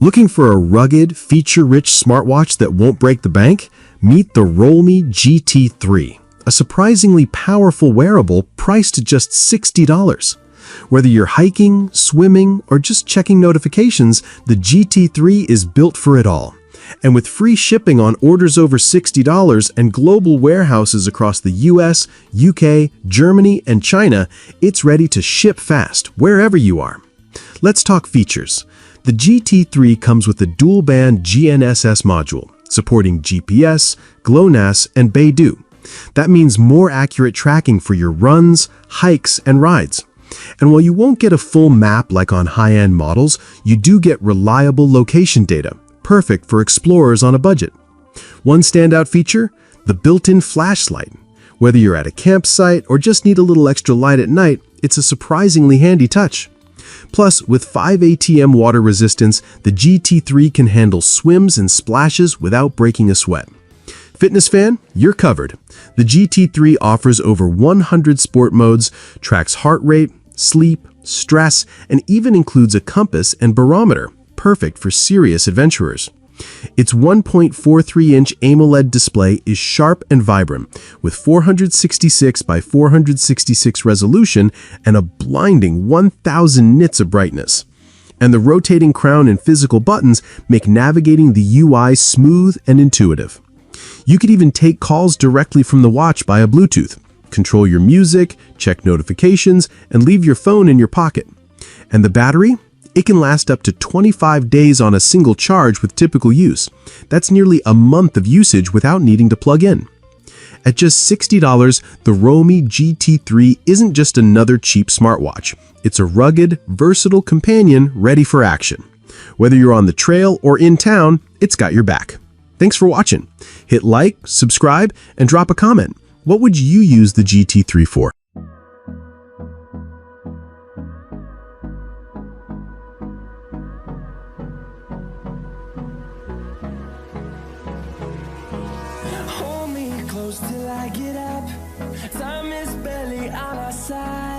Looking for a rugged, feature-rich smartwatch that won't break the bank? Meet the Rollme GT3, a surprisingly powerful wearable priced at just $60. Whether you're hiking, swimming, or just checking notifications, the GT3 is built for it all. And with free shipping on orders over $60 and global warehouses across the US, UK, Germany, and China, it's ready to ship fast wherever you are. Let's talk features. The GT3 comes with a dual-band GNSS module, supporting GPS, Glonass, and Beidou. That means more accurate tracking for your runs, hikes, and rides. And while you won't get a full map like on high-end models, you do get reliable location data, perfect for explorers on a budget. One standout feature? The built-in flashlight. Whether you're at a campsite or just need a little extra light at night, it's a surprisingly handy touch. Plus, with 5 ATM water resistance, the GT3 can handle swims and splashes without breaking a sweat. Fitness fan? You're covered. The GT3 offers over 100 sport modes, tracks heart rate, sleep, stress, and even includes a compass and barometer, perfect for serious adventurers. Its 1.43-inch AMOLED display is sharp and vibrant, with 466 by 466 resolution and a blinding 1,000 nits of brightness. And the rotating crown and physical buttons make navigating the UI smooth and intuitive. You could even take calls directly from the watch via Bluetooth, control your music, check notifications, and leave your phone in your pocket. And the battery? It can last up to 25 days on a single charge with typical use. That's nearly a month of usage without needing to plug in. At just $60, the Rollme GT3 isn't just another cheap smartwatch. It's a rugged, versatile companion ready for action. Whether you're on the trail or in town, it's got your back. Thanks for watching. Hit like, subscribe, and drop a comment. What would you use the GT3 for? Hold me close till I get up. Time is barely on our side.